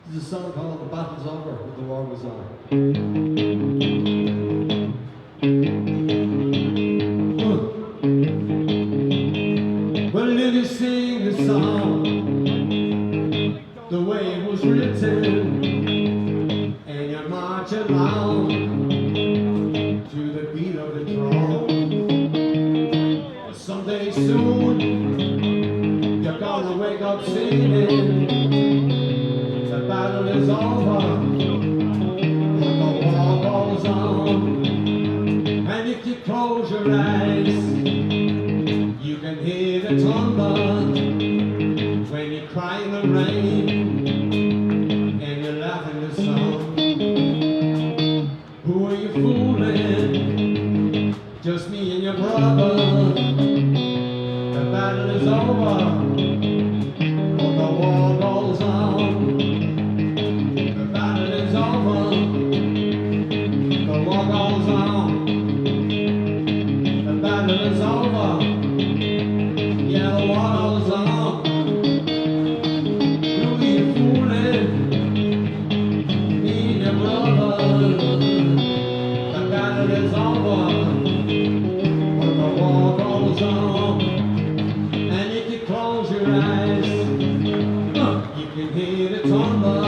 There's a song called The Battle's Over, but the War Was On. Well, did you sing the song the way it was written, and you march along to the beat of the drum? Someday soon you're gonna wake up singing the battle is over, but the war goes on. And if you close your eyes, you can hear the thunder when you cry in the rain and you laugh in the sun. Who are you fooling? Just me and your brother. The battle is over, but the war goes on. The battle is over, the war goes on. The battle is over, yeah, the war goes on. Who are you fooling? Me and your brother. The battle is over, but the war goes on. And if you close your eyes, you can hear the thunder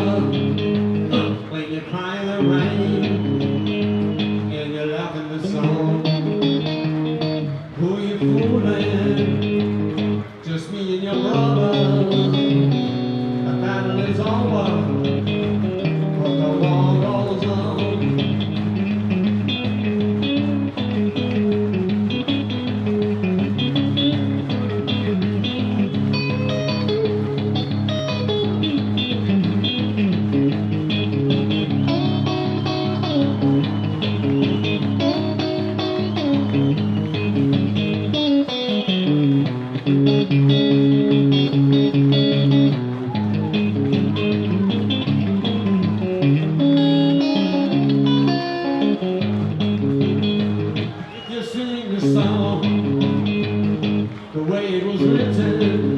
when you cry in the rain and you laugh in the sun. Who you fooling? Just me and your brother. The battle is over, but the war goes on. You sing the song the way it was written,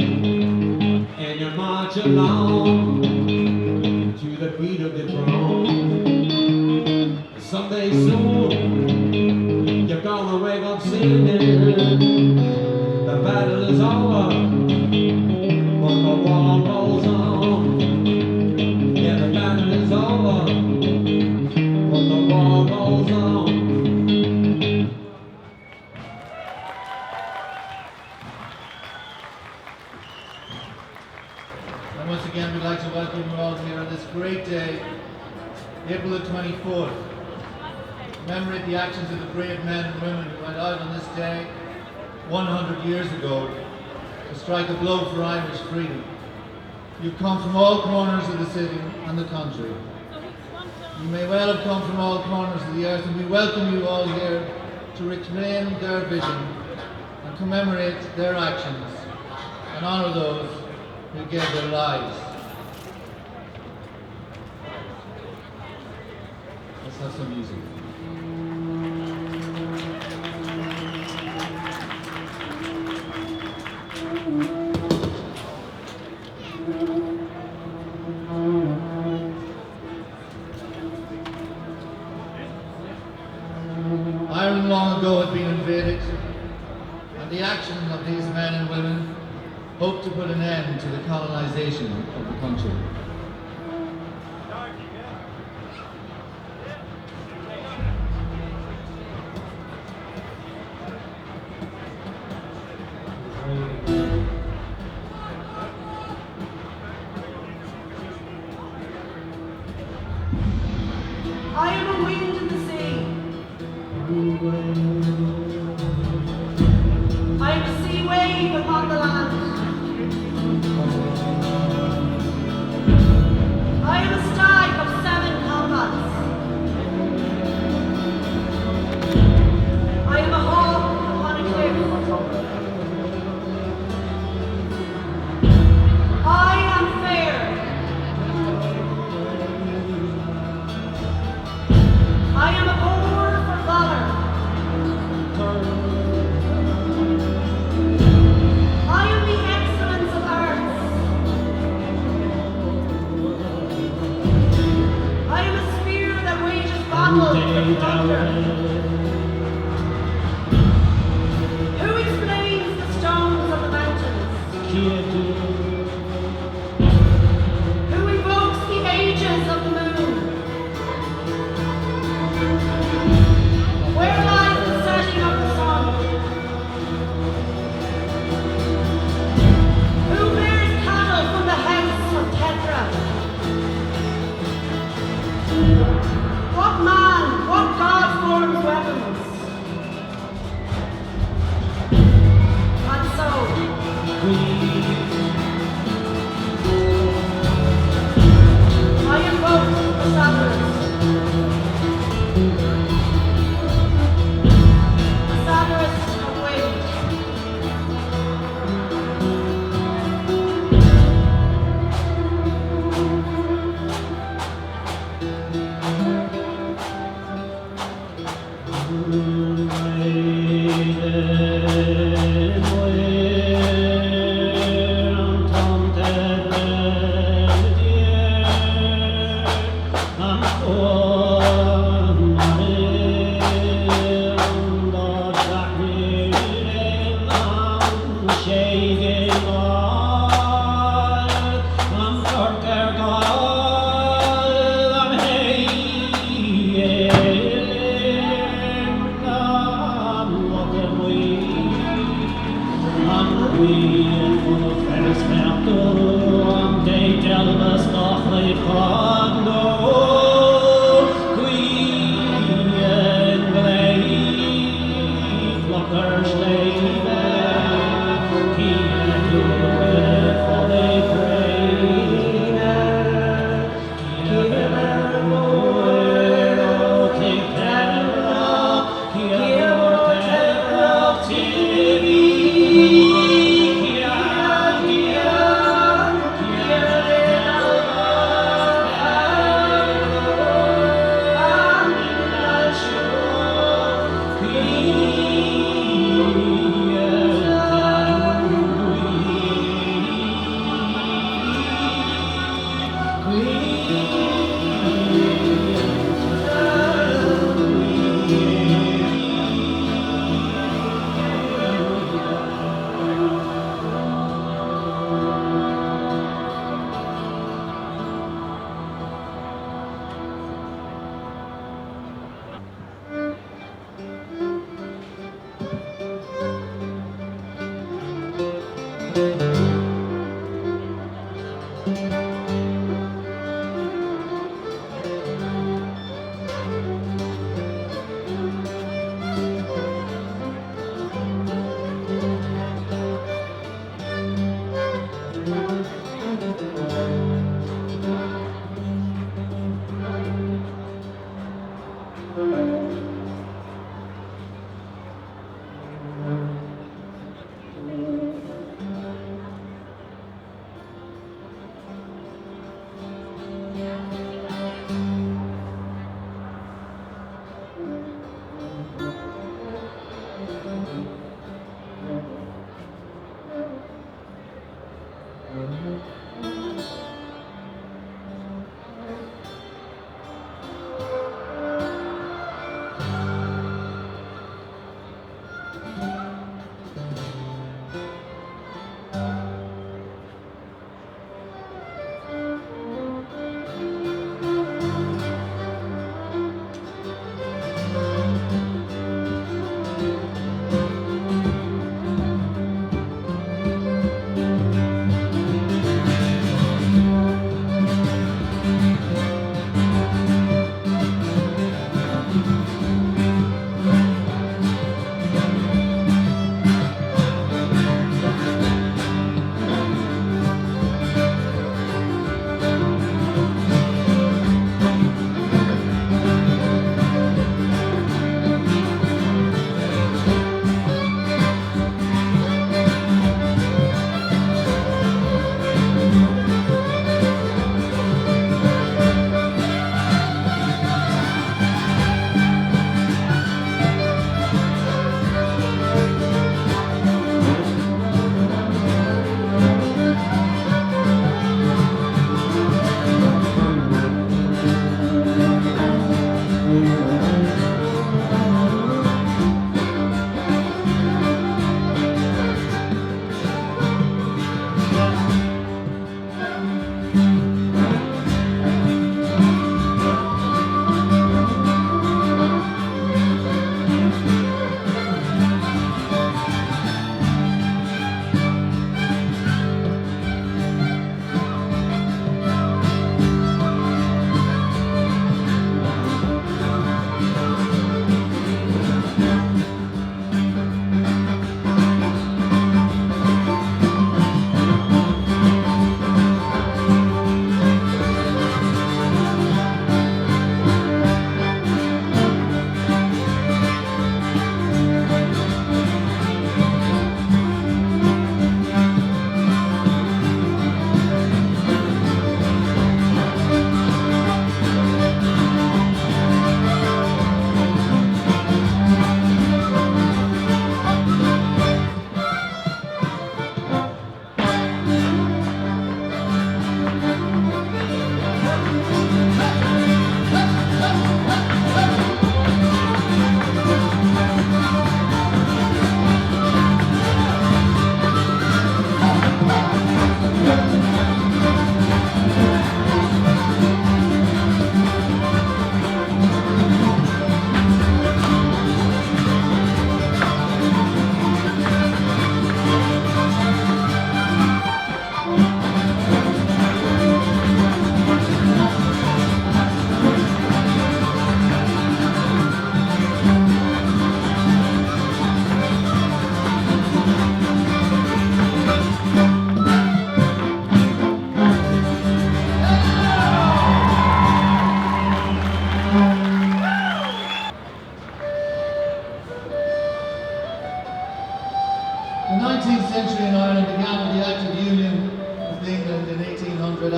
and you march along to the beat of the drum. Someday soon you're gonna wake up singing the battle is over, but the war goes on. Yeah, the battle is over, but the war goes on. And once again, we'd like to welcome you all here on this great day, April the 24th. Commemorate the actions of the brave men and women who went out on this day 100 years ago to strike a blow for Irish freedom. You've come from all corners of the city and the country. You may well have come from all corners of the earth, and we welcome you all here to reclaim their vision and commemorate their actions and honour those who gave their lives. Let's have some music. Ireland long ago had been invaded, and the action of these men and women hoped to put an end to the colonisation of the country. and wind in the sea. I am a sea wave upon the land. I am a stag of 7 combats. I am a hawk upon a cliff. I am fair. I am a boar for valor. I am the excellence of arts. I am a spear that wages battle with thunder. Who explains the stones of the mountains? Who invokes the ages of the moon? Where lies the setting of the sun? Who bears cattle from the house of Tetra? What man, what god forms weapons? And so, I invoke the Satyrs. The Satyrs of wind.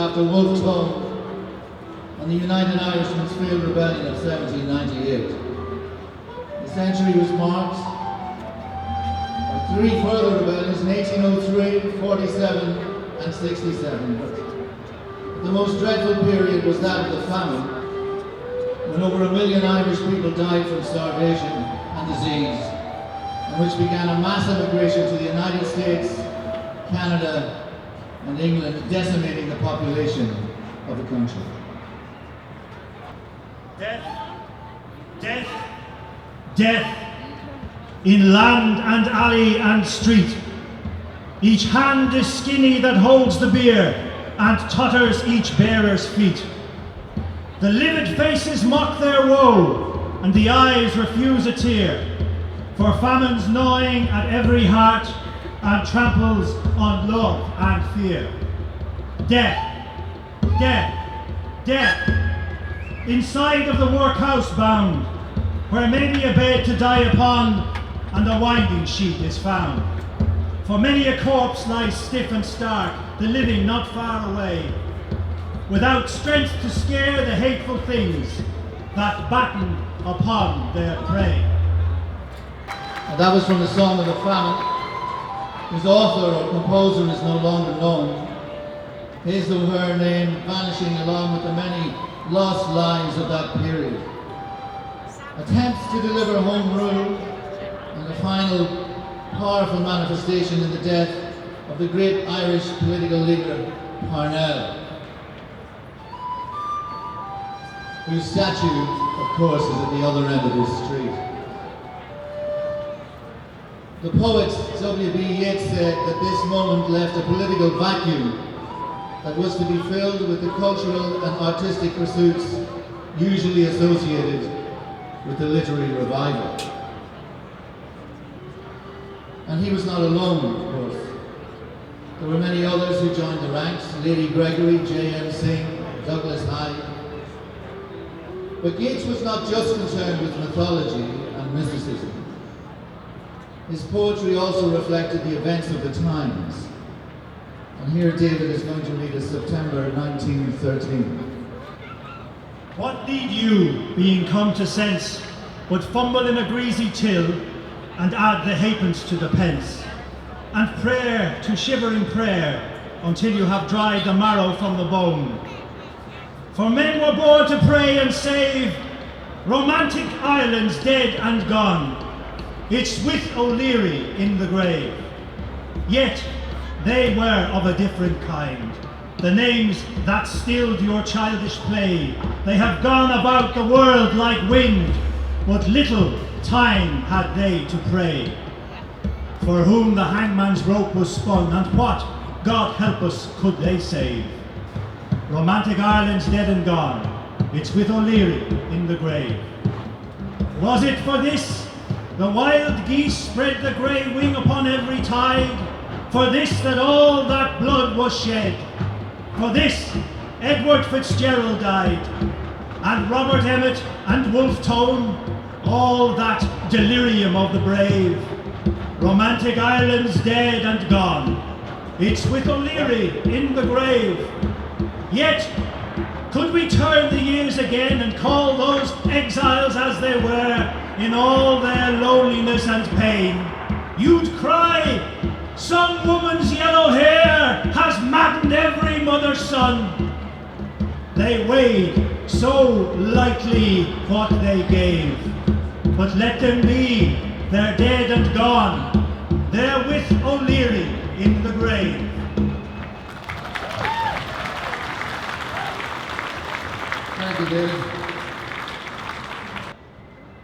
after Wolfe Tone and the United Irishmen's Field Rebellion of 1798. The century was marked by three further rebellions in 1803, 47 and 67. But the most dreadful period was that of the famine, when over 1 million Irish people died from starvation and disease, and which began a mass immigration to the United States, Canada and England, decimating the population of the country. Death, death, death, in land and alley and street. Each hand is skinny that holds the bier, and totters each bearer's feet. The livid faces mock their woe, and the eyes refuse a tear, for famine's gnawing at every heart, and tramples on love and fear. Death, death, death, inside of the workhouse bound, where many a bed to die upon, and a winding sheet is found. For many a corpse lies stiff and stark, the living not far away, without strength to scare the hateful things that batten upon their prey. And that was from the Song of the Famine, whose author or composer is no longer known, his or her name vanishing along with the many lost lives of that period. Attempts to deliver home rule and a final powerful manifestation in the death of the great Irish political leader Parnell, whose statue, of course, is at the other end of this street. The poet W.B. Yeats said that this moment left a political vacuum that was to be filled with the cultural and artistic pursuits usually associated with the literary revival. And he was not alone, of course. There were many others who joined the ranks: Lady Gregory, J.M. Synge, Douglas Hyde. But Yeats was not just concerned with mythology and mysticism. His poetry also reflected the events of the times. And here David is going to read us September 1913. What need you, being come to sense, but fumble in a greasy till, and add the halfpence to the pence, and prayer to shivering prayer, until you have dried the marrow from the bone? For men were born to pray and save romantic Ireland's dead and gone. It's with O'Leary in the grave. Yet they were of a different kind, the names that stilled your childish play. They have gone about the world like wind, but little time had they to pray. For whom the hangman's rope was spun, and what, God help us, could they save? Romantic Ireland's dead and gone, it's with O'Leary in the grave. Was it for this the wild geese spread the grey wing upon every tide? For this that all that blood was shed? For this Edward Fitzgerald died, and Robert Emmet and Wolfe Tone, all that delirium of the brave? Romantic Ireland's dead and gone, it's with O'Leary in the grave. Yet could we turn the years again and call those exiles as they were, in all their loneliness and pain, you'd cry, some woman's yellow hair has maddened every mother's son. They weighed so lightly what they gave, but let them be, they're dead and gone, they're with O'Leary in the grave. Thank you, David.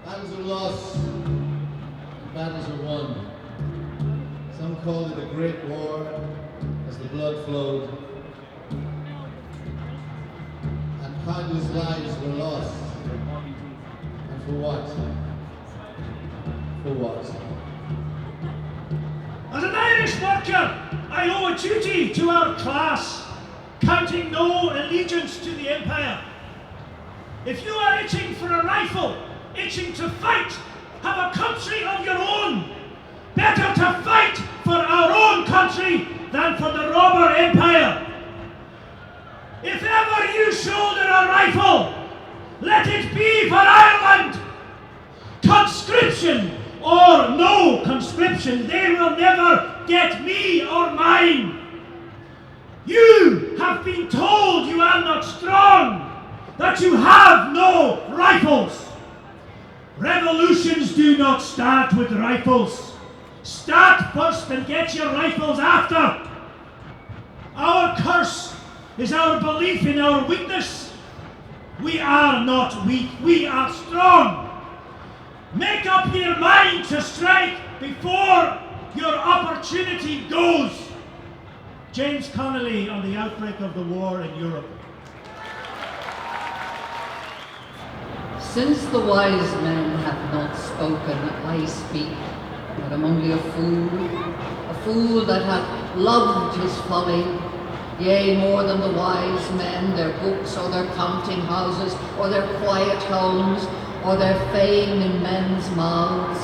Battles are lost, and battles are won. Some call it a great war, as the blood flowed, and countless lives were lost. And for what? For what? As an Irish worker, I owe a duty to our class, counting no allegiance to the empire. If you are itching for a rifle, itching to fight, have a country of your own. Better to fight for our own country than for the robber empire. you shoulder a rifle, let it be for Ireland. Conscription or no conscription, they will never get me or mine. You have been told you are not strong, that you have no rifles. Revolutions do not start with rifles. Start first and get your rifles after. Our curse is our belief in our weakness. We are not weak, we are strong. Make up your mind to strike before your opportunity goes. James Connolly on the outbreak of the war in Europe. Since the wise men have not spoken, I speak, but am only a fool that hath loved his folly, yea, more than the wise men, their books or their counting houses, or their quiet homes, or their fame in men's mouths.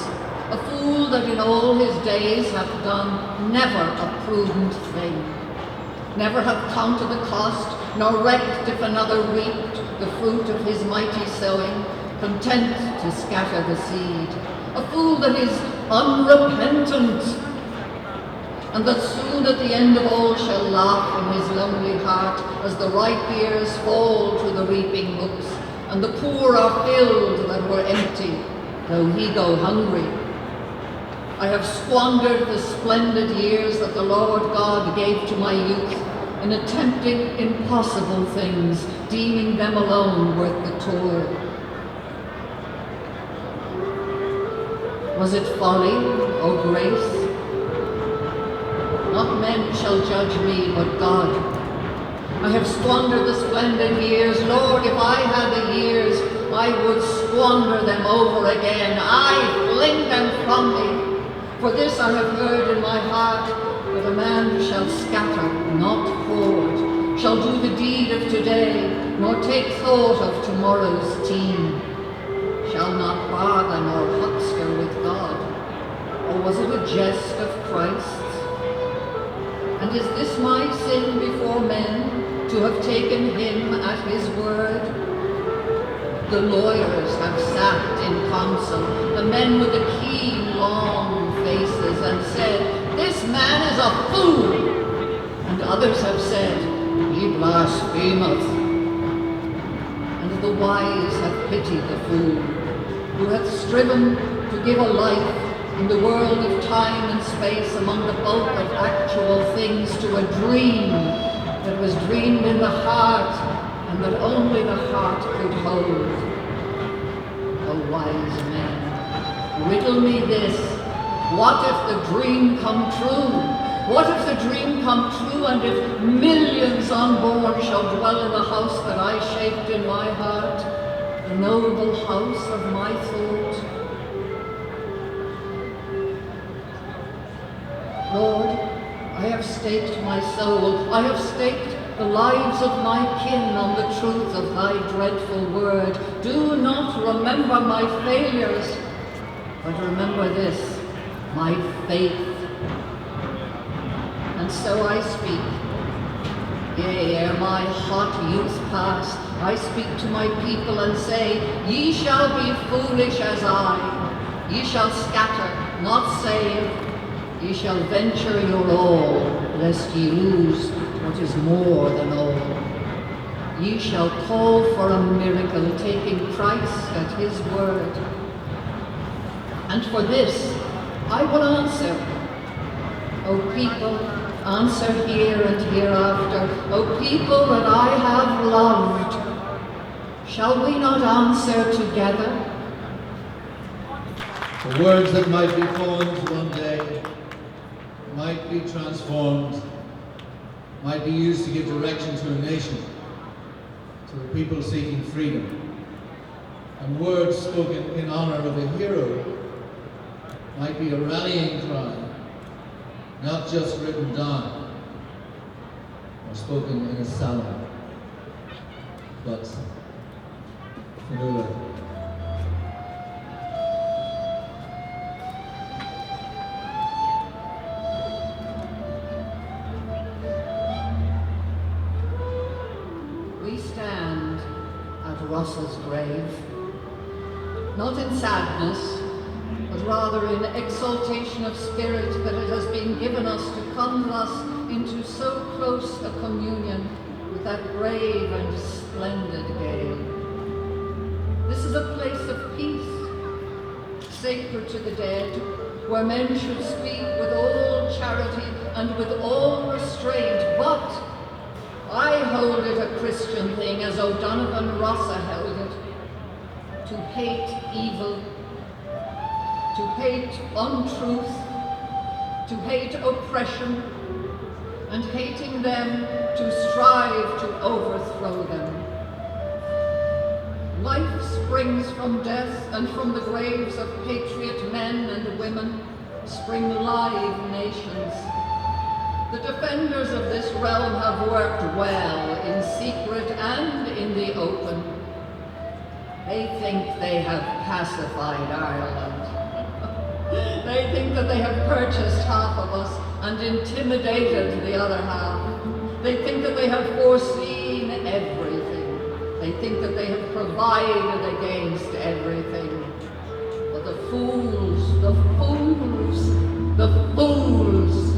A fool that in all his days hath done never a prudent thing, never hath counted the cost, nor recked if another reaped the fruit of his mighty sowing, content to scatter the seed. A fool that is unrepentant, and that soon at the end of all shall laugh in his lonely heart as the ripe ears fall to the reaping hooks, and the poor are filled that were empty, though he go hungry. I have squandered the splendid years that the Lord God gave to my youth in attempting impossible things, deeming them alone worth the toil. Was it folly or grace? Not men shall judge me, but God. I have squandered the splendid years. Lord, if I had the years, I would squander them over again. I fling them from me. For this I have heard in my heart, that a man shall scatter, not hoard, shall do the deed of today, nor take thought of tomorrow's team, shall not bargain or huckster with God. Or was it a jest of Christ's? And is this my sin before men, to have taken him at his word? The lawyers have sat in council, the men with the keen, long faces, and said, this man is a fool. And others have said, he blasphemeth. And the wise have pitied the fool, who hath striven to give a life in the world of time and space among the bulk of actual things to a dream that was dreamed in the heart and that only the heart could hold. O wise men, riddle me this, what if the dream come true? What if the dream come true, and if millions unborn shall dwell in the house that I shaped in my heart, the noble house of my thought? Lord, I have staked my soul, I have staked the lives of my kin on the truth of thy dreadful word. Do not remember my failures, but remember this, my faith. And so I speak. Yea, ere my hot youth pass, I speak to my people and say, ye shall be foolish as I. Ye shall scatter, not save. Ye shall venture your all, lest ye lose what is more than all. Ye shall call for a miracle, taking Christ at his word. And for this I will answer. O people, answer here and hereafter. O people that I have loved, shall we not answer together? The words that might be formed one day might be transformed, might be used to give direction to a nation, to a people seeking freedom. And words spoken in honor of a hero might be a rallying cry, not just written down or spoken in a salon, but Fionnuala. We we stand at Ross's grave, not in sadness, but rather in exaltation of spirit that it has been given us to come thus into so close a communion with that brave and splendid Gael. This is a place of peace, sacred to the dead, where men should speak with all charity and with all restraint, but I hold it a Christian thing, as O'Donovan Rossa held it, to hate evil, to hate untruth, to hate oppression, and hating them, to strive to overthrow them. Life springs from death, and from the graves of patriot men and women spring live nations. The defenders of this realm have worked well in secret and in the open. They think they have pacified Ireland. They think that they have purchased half of us and intimidated the other half. They think that they have foreseen everything. They think that they have provided against everything. But the fools, the fools, the fools,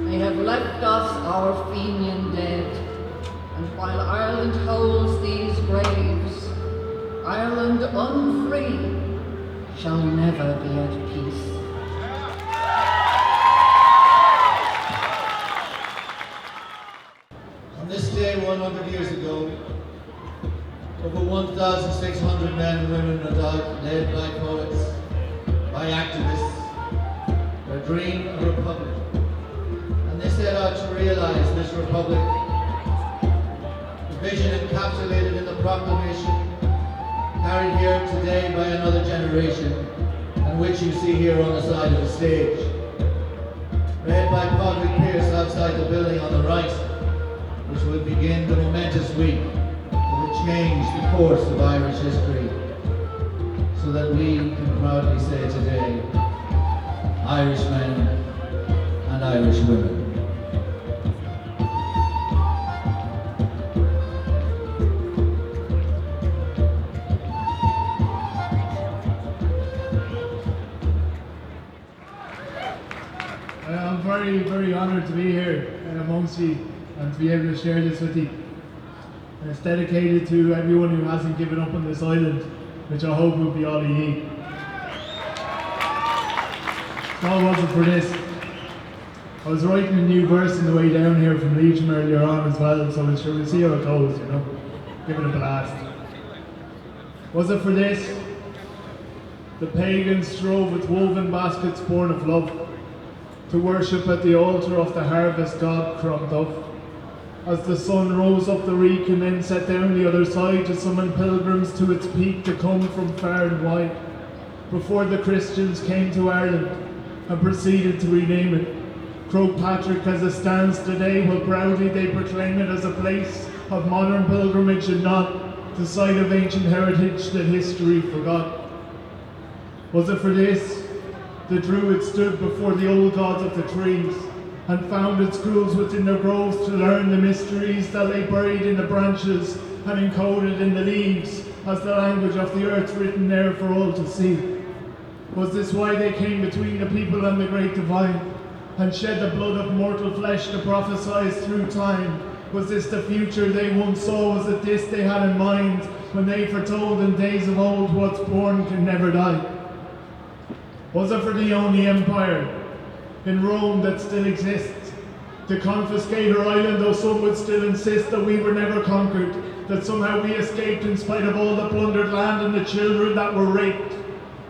they have left us our Fenian dead. And while Ireland holds these graves, Ireland unfree shall never be at peace. On this day 100 years ago, over 1,600 men and women no doubt, led by poets, by activists, their dream of a republic. And they set out to realize this republic. The vision encapsulated in the proclamation, carried here today by another generation, and which you see here on the side of the stage. Read by Padraig Pearse outside the building on the right, which will begin the momentous week that will change the course of Irish history, so that we can proudly say today, Irish men and Irish women. I'm very, very honoured to be here amongst you and to be able to share this with you. And it's dedicated to everyone who hasn't given up on this island, which I hope will be all of you. If all wasn't for this, I was writing a new verse on the way down here from Legion earlier on as well, so we'll see how it goes, you know. Give it a blast. Was it for this? The pagans strove with woven baskets born of love, to worship at the altar of the harvest god Crom Dubh. As the sun rose up the reek and then set down the other side to summon pilgrims to its peak to come from far and wide, before the Christians came to Ireland and proceeded to rename it Croagh Patrick as it stands today, while proudly they proclaim it as a place of modern pilgrimage and not the site of ancient heritage that history forgot. Was it for this? The Druids stood before the old gods of the trees and founded schools within their groves to learn the mysteries that lay buried in the branches and encoded in the leaves as the language of the earth written there for all to see. Was this why they came between the people and the great divine and shed the blood of mortal flesh to prophesy through time? Was this the future they once saw? Was it this they had in mind when they foretold in days of old what's born can never die? Was it for the only empire in Rome that still exists, to confiscate our island, though some would still insist that we were never conquered, that somehow we escaped in spite of all the plundered land and the children that were raped?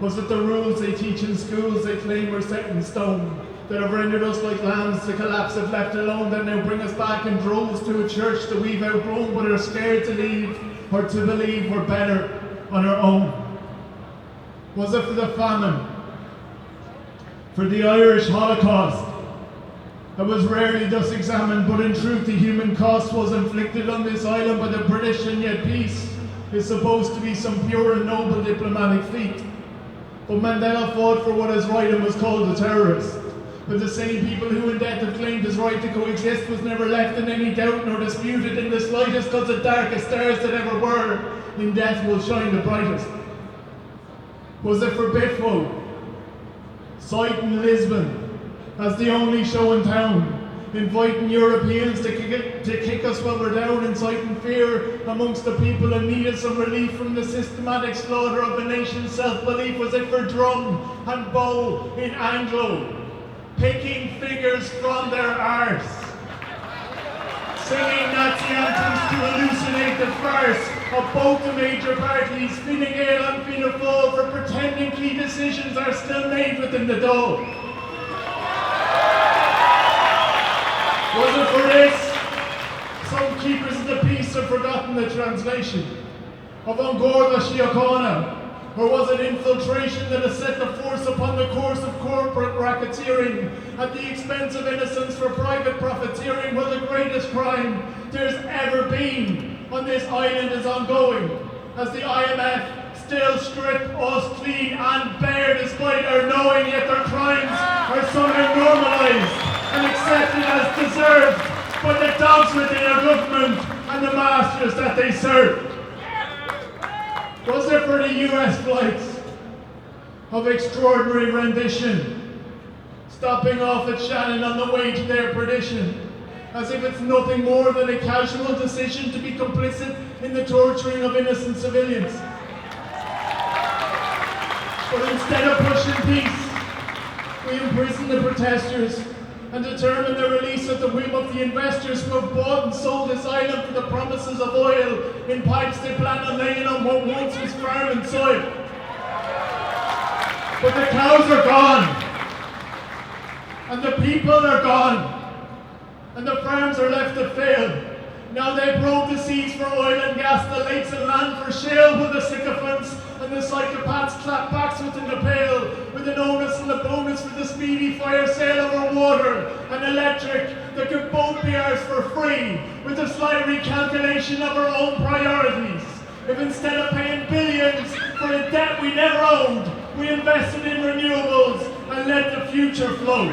Was it the rules they teach in schools they claim were set in stone, that have rendered us like lambs to collapse if left alone, that now bring us back in droves to a church that we've outgrown but are scared to leave or to believe we're better on our own? Was it for the famine, for the Irish Holocaust that was rarely thus examined, but in truth the human cost was inflicted on this island by the British, and yet peace is supposed to be some pure and noble diplomatic feat? But Mandela fought for what is right and was called a terrorist. But the same people who in death have claimed his right to coexist was never left in any doubt nor disputed in the slightest, because the darkest stars that ever were in death will shine the brightest. Was it for Biffo, sight in Lisbon, as the only show in town, inviting Europeans to kick us while we're down, inciting fear amongst the people and needed some relief from the systematic slaughter of the nation's self-belief? Was it for drum and bow in Anglo, picking figures from their arse, singing Nazi anthems to hallucinate the farce of both the major parties, Fine Gael and Fianna Fáil, for pretending key decisions are still made within the Dáil? Was it for this? Some keepers of the peace have forgotten the translation of Angorda Síochána. Or was it infiltration that has set the force upon the course of corporate racketeering at the expense of innocence for private profiteering? Well, the greatest crime there's ever been on this island is ongoing, as the IMF still strip us clean and bare despite our knowing, yet their crimes are somehow normalised and accepted as deserved by the dogs within our government and the masters that they serve. Was it for the US flights of extraordinary rendition, stopping off at Shannon on the way to their perdition, as if it's nothing more than a casual decision to be complicit in the torturing of innocent civilians? But instead of pushing peace, we imprison the protesters and determine the release at the whim of the investors who have bought and sold this island for the promises of oil in pipes they plan on laying on what once was farm and soil. But the cows are gone, and the people are gone, and the farms are left to fail. Now they probe the seas for oil and gas, the lakes and land for shale, with the sycophants and the psychopaths clap backs within the pale, with an onus and a bonus for the speedy fire sale over water and electric that could both be ours for free, with a slight recalculation of our own priorities. If instead of paying billions for a debt we never owed, we invested in renewables and let the future flow.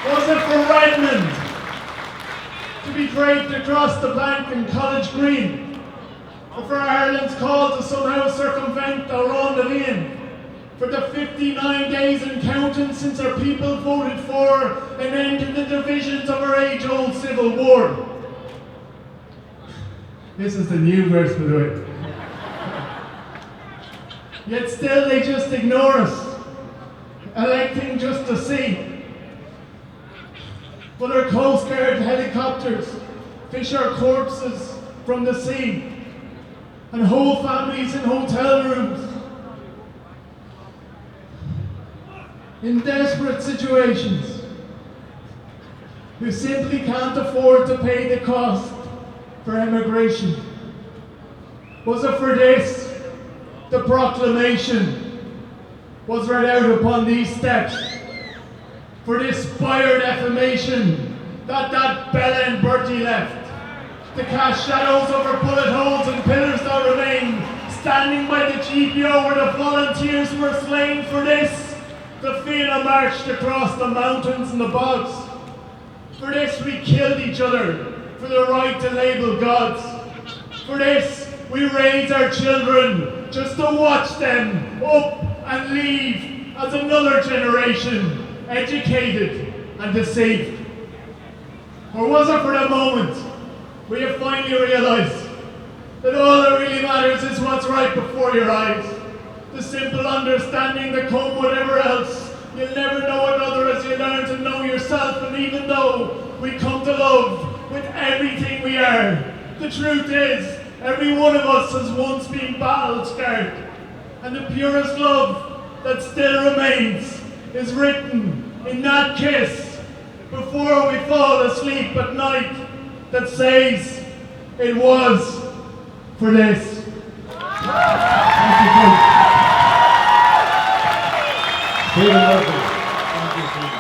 Was it for Redmond to be draped across the bank in College Green? Or for Ireland's call to somehow circumvent our own Levian? For the 59 days and counting since our people voted for an end to the divisions of our age-old civil war? This is the new verse, by the way. Yet still they just ignore us, electing just to see. But our Coast Guard helicopters fish our corpses from the sea, and whole families in hotel rooms, in desperate situations, who simply can't afford to pay the cost for emigration. Was it for this the proclamation was read out upon these steps? For this spire defamation that Bella and Bertie left, to cast shadows over bullet holes and pillars that remain, standing by the GPO where the volunteers were slain. For this, the Fianna marched across the mountains and the bogs. For this, we killed each other for the right to label gods. For this, we raise our children just to watch them up and leave as another generation educated and deceived. Or was it for the moment we have finally realized that all that really matters is what's right before your eyes? The simple understanding that come whatever else, you'll never know another as you learn to know yourself. And even though we come to love with everything we are, the truth is every one of us has once been battle scarred, and the purest love that still remains is written in that kiss before we fall asleep at night that says it was for this. Thank you, Coach. Stephen Murphy. Thank you, Stephen.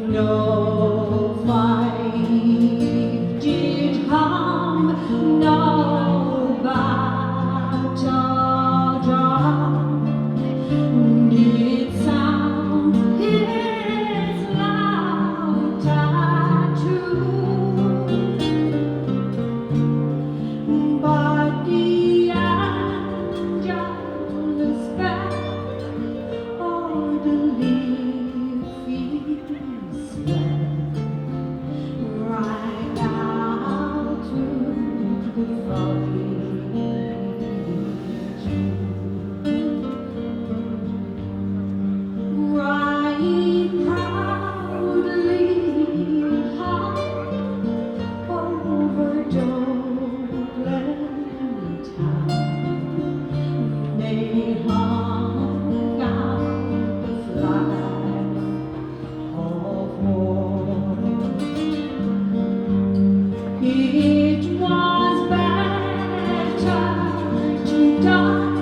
No fight did come, no battle drum did sound his loud tattoo. But the angels fell o'er the leafy swell, right out through the foggy June. Right proudly high over Dublin town, they hung out the flag of war. It was better to die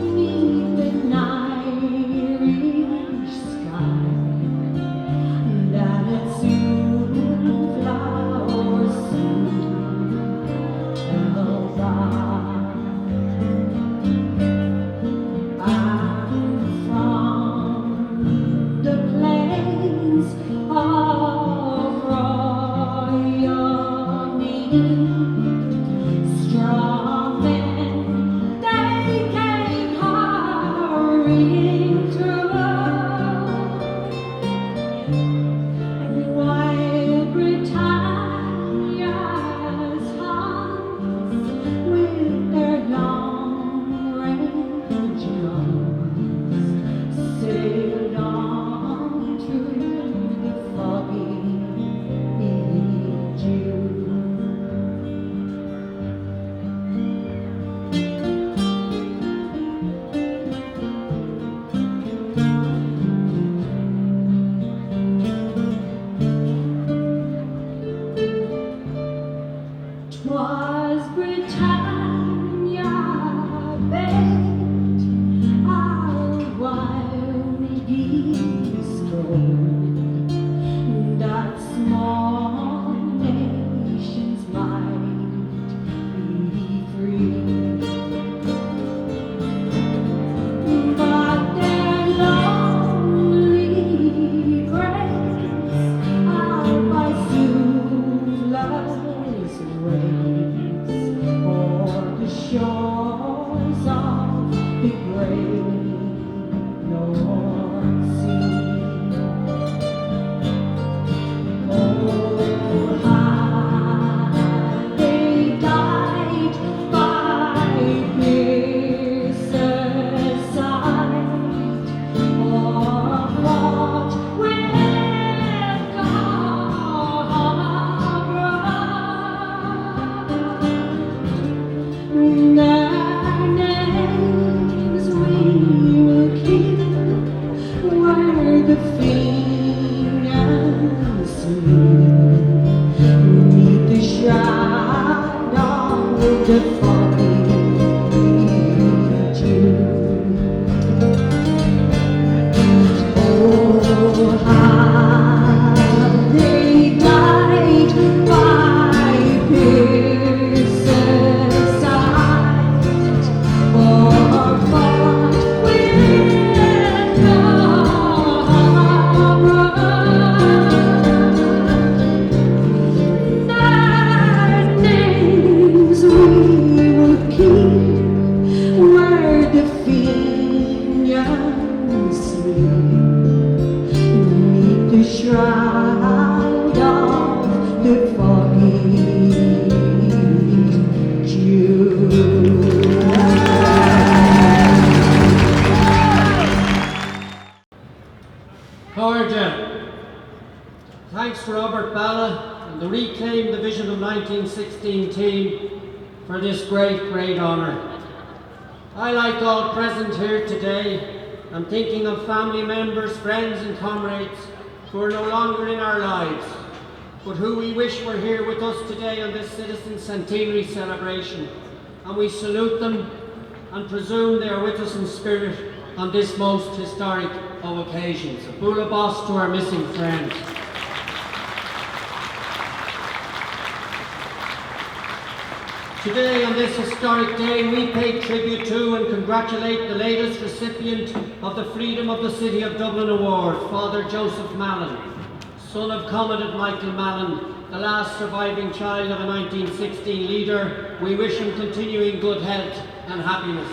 'neath an Irish sky than at Sioux flower soon held by. And from the plains of Royal strong men they came hurrying through, while Britannia's Huns with their long-range guns sailed on through the foggy June. Twas Britannia baked our wild geese gold, that small nations might be free. But their lonely graves out by Sula's waves, o'er the shores of the great North Sea. Oh, had they died by Pierce's side, or fought with their names we will keep where the Fenians sleep, 'neath the shroud of the foggy June. Oh, had they died by Pierce's side, or fought with their names we will keep where the Fenians sleep, 'neath the shroud of the foggy June. Cordial. Thanks to Robert Balla and the Reclaim Division of 1916 team for this great honour. I, like all present here today, am thinking of family members, friends and comrades who are no longer in our lives, but who we wish were here with us today on this Citizens Centenary celebration. And we salute them and presume they are with us in spirit on this most historic of occasions. A Bula Boss to our missing friends. Today, on this historic day, we pay tribute to and congratulate the latest recipient of the Freedom of the City of Dublin Award, Father Joseph Mallon, son of Commandant Michael Mallon, the last surviving child of a 1916 leader. We wish him continuing good health and happiness.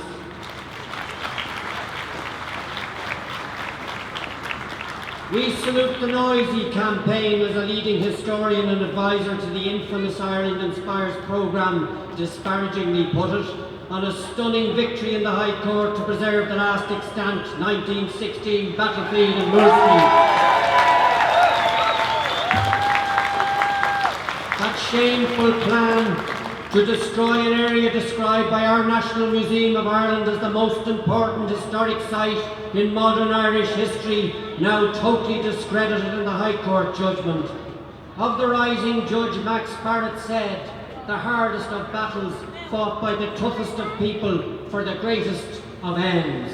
We salute the Noisy campaign as a leading historian and advisor to the infamous Ireland Inspires programme, disparagingly put it, on a stunning victory in the High Court to preserve the last extant 1916 battlefield in Moorstreet. That shameful plan to destroy an area described by our National Museum of Ireland as the most important historic site in modern Irish history, now totally discredited in the High Court judgment. Of the rising judge, Max Barrett said, the hardest of battles fought by the toughest of people for the greatest of ends.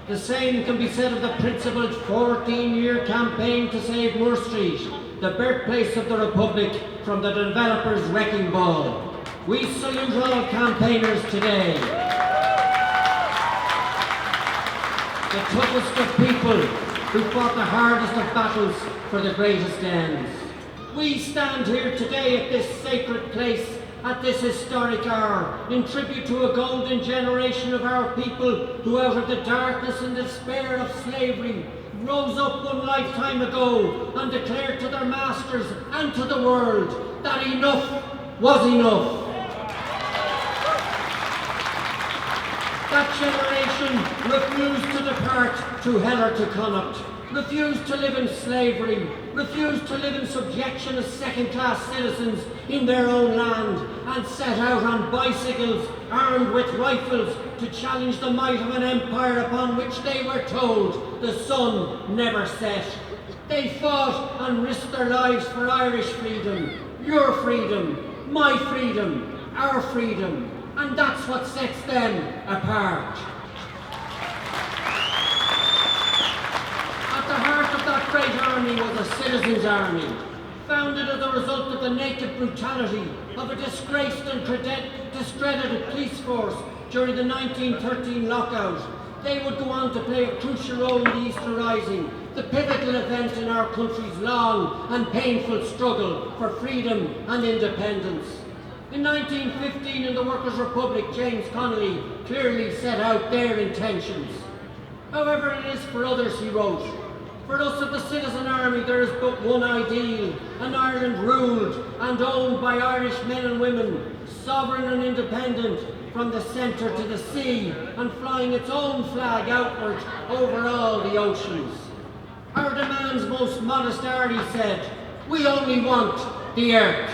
The same can be said of the principled 14-year campaign to save Moore Street, the birthplace of the Republic, from the developers' wrecking ball. We salute all campaigners today. The toughest of people who fought the hardest of battles for the greatest ends. We stand here today at this sacred place, at this historic hour, in tribute to a golden generation of our people who out of the darkness and despair of slavery rose up one lifetime ago and declared to their masters and to the world that enough was enough. That generation refused to depart to hell or to Connacht, refused to live in slavery, refused to live in subjection as second-class citizens in their own land, and set out on bicycles, armed with rifles, to challenge the might of an empire upon which they were told the sun never set. They fought and risked their lives for Irish freedom, your freedom, my freedom, our freedom, and that's what sets them apart. At the heart of that great army was a citizens' army, founded as a result of the naked brutality of a disgraced and discredited police force during the 1913 lockout. They would go on to play a crucial role in the Easter Rising, the pivotal event in our country's long and painful struggle for freedom and independence. In 1915, in the Workers' Republic, James Connolly clearly set out their intentions. However it is for others, he wrote, for us of the citizen army there is but one ideal, an Ireland ruled and owned by Irish men and women, sovereign and independent from the centre to the sea, and flying its own flag outward over all the oceans. Our demands most modest are, he said, we only want the earth.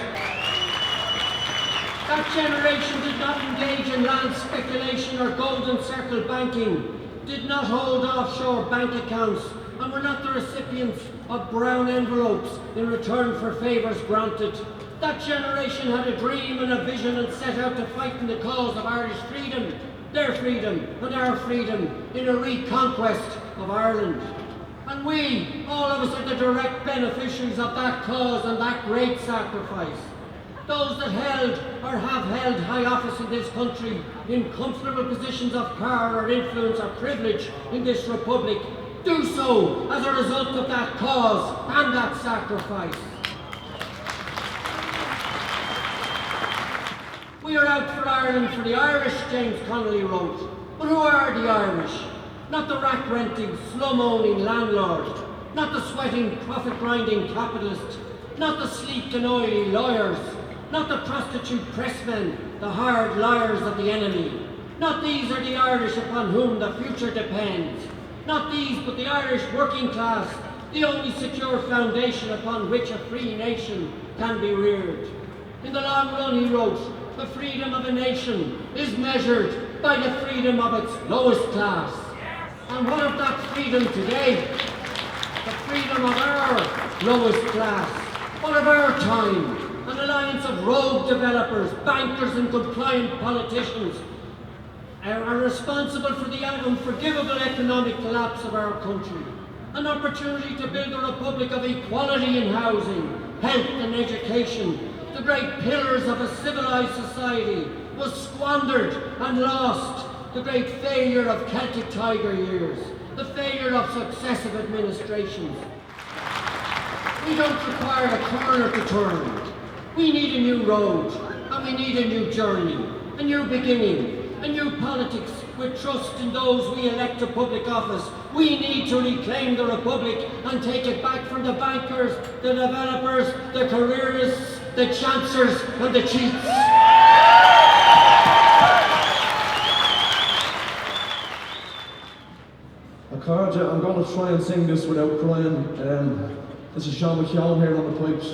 That generation did not engage in land speculation or golden circle banking, did not hold offshore bank accounts, and were not the recipients of brown envelopes in return for favours granted. That generation had a dream and a vision and set out to fight in the cause of Irish freedom, their freedom and our freedom, in a reconquest of Ireland. And we, all of us, are the direct beneficiaries of that cause and that great sacrifice. Those that held or have held high office in this country, in comfortable positions of power or influence or privilege in this republic, do so as a result of that cause and that sacrifice. We are out for Ireland for the Irish, James Connolly wrote. But who are the Irish? Not the rack-renting, slum-owning landlord, not the sweating, profit-grinding capitalist, not the sleek and oily lawyers, not the prostitute pressmen, the hard liars of the enemy. Not these are the Irish upon whom the future depends. Not these, but the Irish working class, the only secure foundation upon which a free nation can be reared. In the long run, he wrote, the freedom of a nation is measured by the freedom of its lowest class. And what of that freedom today? The freedom of our lowest class. What of our time? An alliance of rogue developers, bankers and compliant politicians are responsible for the unforgivable economic collapse of our country. An opportunity to build a republic of equality in housing, health and education, the great pillars of a civilized society, was squandered and lost. The great failure of Celtic Tiger years, the failure of successive administrations. We don't require a corner to turn. We need a new road, and we need a new journey, a new beginning, a new politics with trust in those we elect to public office. We need to reclaim the republic and take it back from the bankers, the developers, the careerists, the chancers and the cheats. Carja, I'm going to try and sing this without crying. This is Sean McKeown here on the pipes.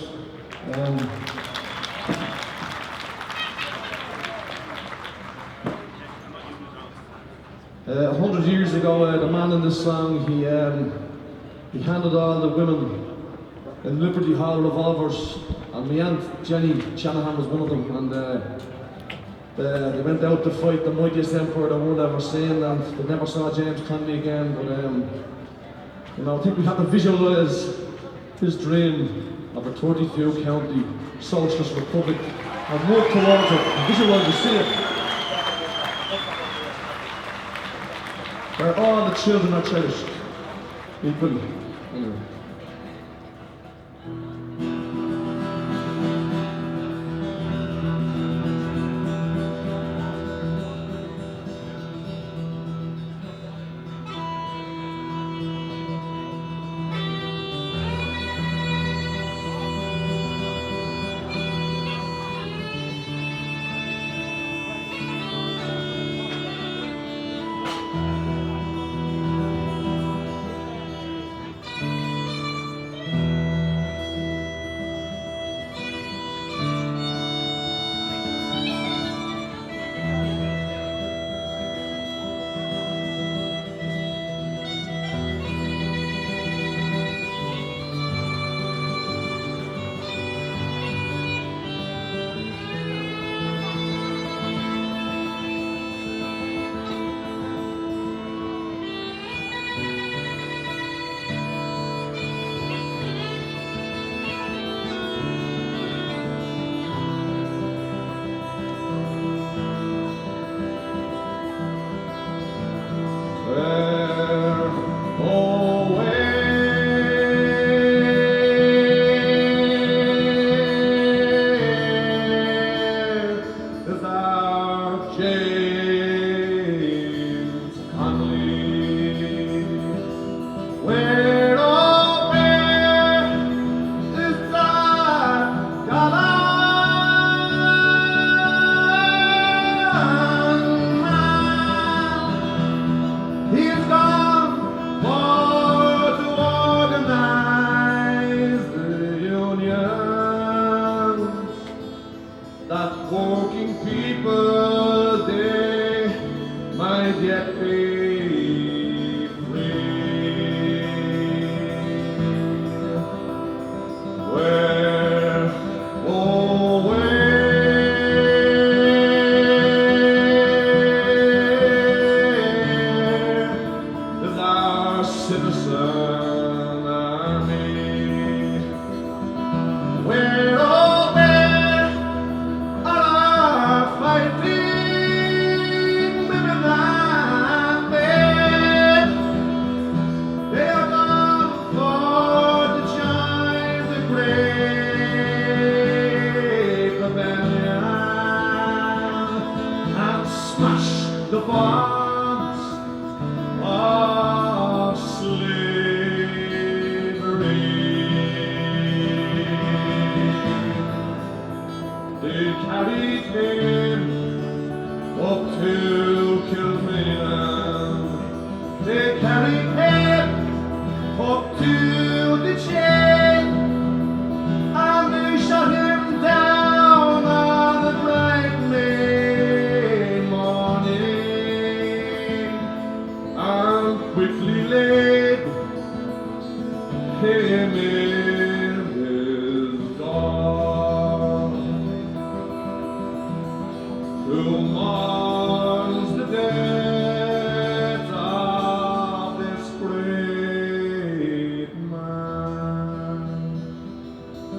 100 years ago, the man in this song, he handed all the women in Liberty Hall revolvers, and my aunt Jenny Shanahan was one of them, and they went out to fight the mightiest emperor the world ever seen, and they never saw James Connolly again. But I think we have to visualise his dream of a 32-county socialist republic and work towards it, and visualise and see it, where all the children are cherished equally. Anyway.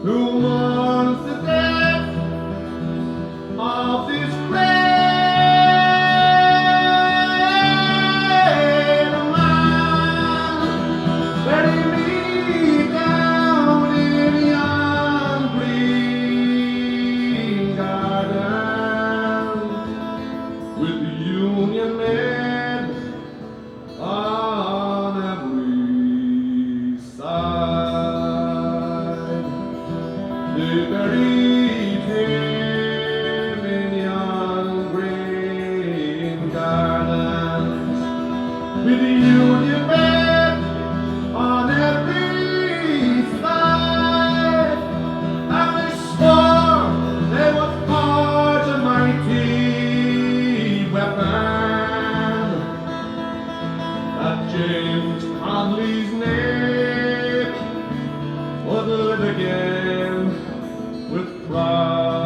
who mourns the death of this great man. Bury me down in yon green garden with the Union men on every side. They buried him in yon green gardens with the Union men on every side. And they swore they would forge a mighty weapon, that James Conley's neck would live again with pride.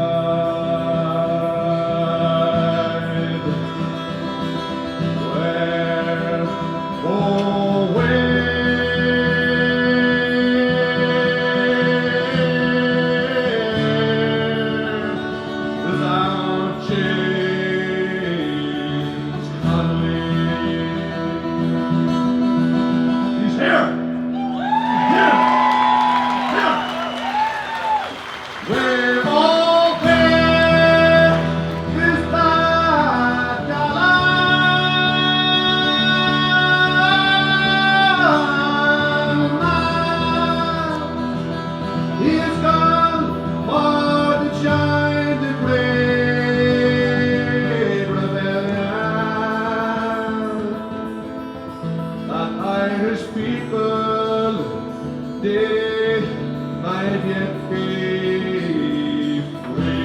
Where, oh where is our James Conley? He's here! Here! Here! Where, oh, where is that gallant man? He is gone for to join the great rebellion. That Irish people, they might yet be free.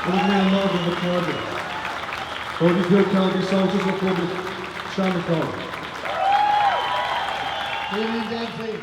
Old Northern McCarthy. Holyfield County Socialist Republic, Shannon. Evening, Dempsey.